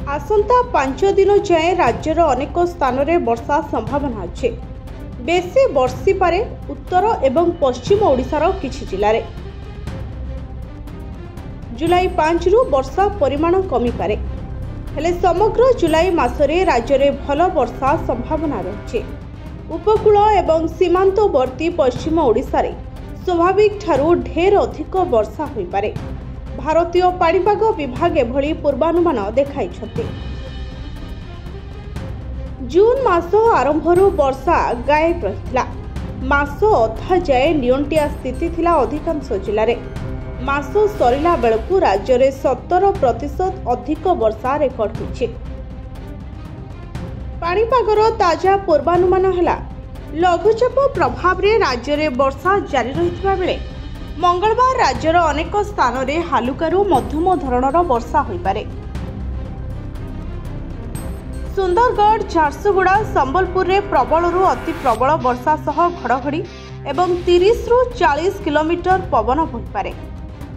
आसंता 5 दिन जाए राज्यर अनेक स्थान में वर्षा संभावना अच्छे। बेसी वर्षी पारे उत्तर एवं पश्चिम ओडिशार किछि जिल्लारे। जुलाई 5 रु वर्षा परिमाण कमी पारे, हेले समग्र जुलाई मासरे राज्य में भल वर्षा संभावना रही। उपकूल एवं सीमांतवर्ती पश्चिम ओडिशा रे स्वाभाविक ठारू ढेर अधिक वर्षा होई पारे। भारतीय पाणीपाग विभाग एभली पूर्वानुमान देखाइछथि। जून मास आरंभरू वर्षा गायब रहितला। मास अधा जाए नियंटिया स्थिति थिला अधिकांश जिल्ला रे। मास सरिला बेलकु राज्य रे 17% अधिक वर्षा रेकर्ड होइछि। पाणीपागर ताजा पूर्वानुमान हैला लघुचाप प्रभाव रे राज्य रे वर्षा जारी रहितबा बेले मंगलवार राज्यर अनेक स्थान में हालुकारु मध्यम धरणर वर्षा होई पारे। सुंदरगढ़, झारसुगुड़ा, संबलपुर रे प्रबलरु अति प्रबल वर्षा सह घड़घड़ी एवं 30 रु 40 किलोमीटर पवन बोहि पारे।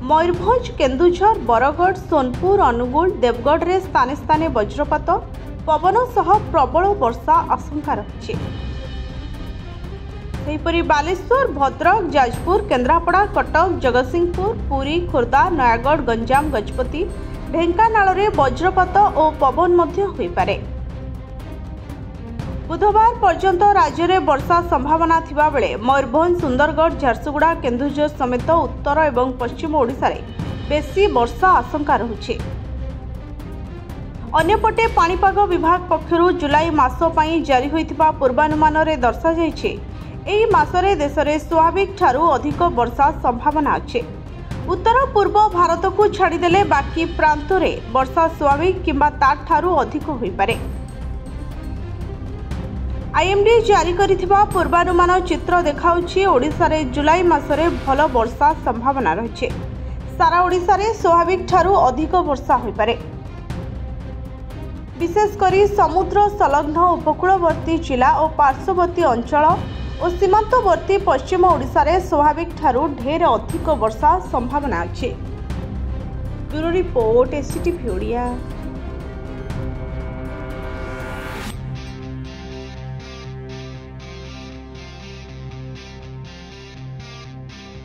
मयूरभंज, केन्दुझर, बरगढ़, सोनपुर, अनुगुल, देवगढ़ रे स्थाने स्थाने वज्रपात पवन सह प्रबल वर्षा आशंका रही। सेहीपरि बालेश्वर, भद्रक, जाजपुर, केन्द्रापड़ा, कटक, जगतसिंहपुर, पुरी, खोर्धा, नयागढ़, गंजाम, गजपति, ढेंकानाल रे वज्रपात और पवन मध्य होई पारे। बुधवार पर्यंत राज्य में वर्षा संभावना थिबा बेले मयूरभंज, सुंदरगढ़, झारसुगुड़ा, केन्दुझर समेत उत्तर एवं पश्चिम ओडिशा रे बेसी वर्षा आशंका रहुछि। अन्यपटे पाणीपाग विभाग पक्षरु जुलाई मास पई जारी होइथिबा पूर्वानुमान रे दर्शा जायछि एही मासरे देश में स्वाभाविक ठारू अधिक वर्षा संभावना अच्छे। उत्तर पूर्व भारत को छाड़देले बाकी प्रांत में वर्षा स्वाभाविक किंबा ताठारू अधिक होई पारे। आईएमडी जारी करिथिबा पूर्वानुमान चित्र देखाउछि ओडिशा रे जुलाई मासरे भल वर्षा संभावना रहिছে। सारा ओडिशा रे स्वाभाविक ठारू अधिक वर्षा होई पारे। विशेषकर समुद्र संलग्न उपकूलवर्ती जिला और पार्श्ववर्ती अंचल और सीमांतवर्ती पश्चिम ओडिशा रे स्वाभाविक ठारू ढेर अधिक वर्षा संभावना अच्छे। Bureau report, SCTV Odia.